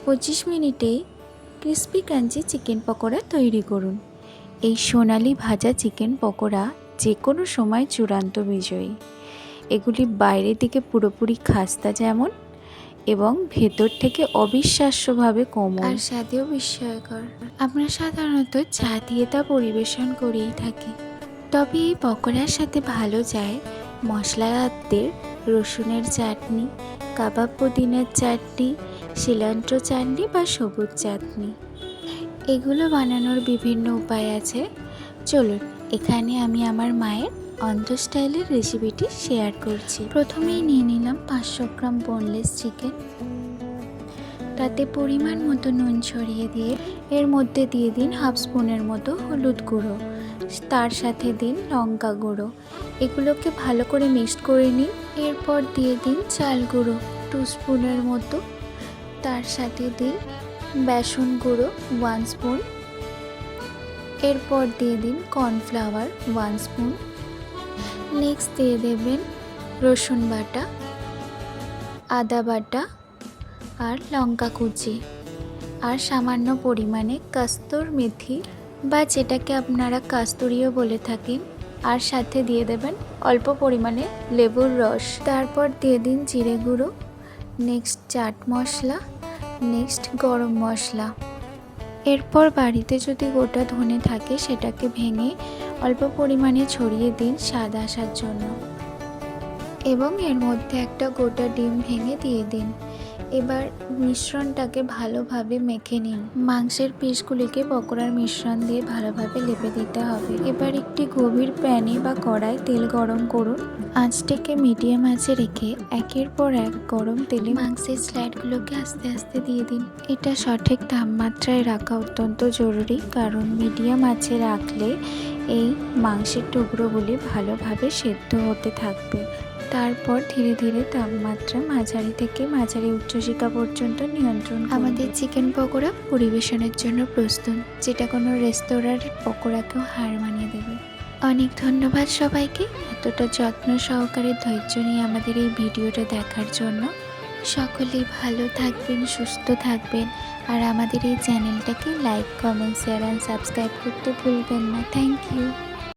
25 মিনিটেই crispy crunchy chicken pakora তৈরি করুন। এই সোনালি ভাজা চিকেন পকোড়া যে কোনো সময় চূড়ান্ত বিজয়ী। এগুলি বাইরের দিকে পুরোপুরি খাস্তা যেমন এবং ভেতর থেকে অবিশ্বাস্যভাবে কোমল আর স্বাদেও বিস্ময়কর। আমরা সাধারণত চা দিয়ে তা পরিবেশন করেই থাকি, তবে এই পকোড়ার সাথে ভালো যায় মশলাদারদের রসুনের চাটনি, কাবাব পুদিনার চাটনি, সিলান্ট্রো চাটনি বা সবুজ চাটনি। এগুলো বানানোর বিভিন্ন উপায় আছে। চলুন এখানে আমি আমার মায়ের অন্ধ স্টাইলের রেসিপিটি শেয়ার করছি। প্রথমেই নিয়ে নিলাম 500 গ্রাম বোনলেস চিকেন। তাতে পরিমাণ মতো নুন ছড়িয়ে দিয়ে এর মধ্যে দিয়ে দিন হাফ স্পুনের মতো হলুদ গুঁড়ো, তার সাথে দিন লঙ্কা গুঁড়ো। এগুলোকে ভালো করে মিক্সড করে নিন। এরপর দিয়ে দিন চাল গুঁড়ো 2 স্পুনের মতো, তার সাথে দিন বেসন গুঁড়ো 1 স্পুন। এরপর দিয়ে দিন কর্নফ্লাওয়ার 1 স্পুন। নেক্সট দিয়ে দেবেন রসুন বাটা, আদা বাটা আর লঙ্কা কুচি, আর সামান্য পরিমাণে কস্তুর মেথি বা যেটাকে আপনারা কাস্তুরিও বলে থাকেন, আর সাথে দিয়ে দেবেন অল্প পরিমাণে লেবুর রস। তারপর দিয়ে দিন জিরে গুঁড়ো, নেক্সট চাট মশলা, নেক্সট গরম মশলা। এরপর বাড়িতে যদি গোটা ধনে থাকে সেটাকে ভেঙে অল্প পরিমাণে ছড়িয়ে দিন স্বাদ আসার জন্য, এবং এর মধ্যে একটা গোটা ডিম ভেঙে দিয়ে দিন। এবার মিশ্রণটাকে ভালোভাবে মেখে নিন। মাংসের পিসগুলিকে পকোড়ার মিশ্রণ দিয়ে ভালোভাবে লেপে দিতে হবে। এবার একটি গভীর প্যানে বা কড়াই তেল গরম করুন। আঁচটাকে মিডিয়াম আঁচে রেখে একের পর এক গরম তেলে মাংসের স্লাইডগুলোকে আস্তে আস্তে দিয়ে দিন। এটা সঠিক তাপমাত্রায় রাখা অত্যন্ত জরুরি, কারণ মিডিয়াম আঁচে রাখলে এই মাংসের টুকরোগুলি ভালোভাবে সেদ্ধ হতে থাকবে। তারপর ধীরে ধীরে তাপমাত্রা মাঝারি থেকে মাঝারি উচ্চশিখা পর্যন্ত নিয়ন্ত্রণ করুন। আমাদের চিকেন পকোড়া পরিবেশনের জন্য প্রস্তুত, যেটা কোনো রেস্তোরাঁর পকোড়াকেও হার মানিয়ে দেবে। অনেক ধন্যবাদ সবাইকে এতটা যত্ন সহকারে ধৈর্য নিয়ে আমাদের এই ভিডিওটা দেখার জন্য। সকলেই ভালো থাকবেন, সুস্থ থাকবেন, আর আমাদের এই চ্যানেলটাকে like, comment, share and subscribe করতে ভুলবেন না। Thank you.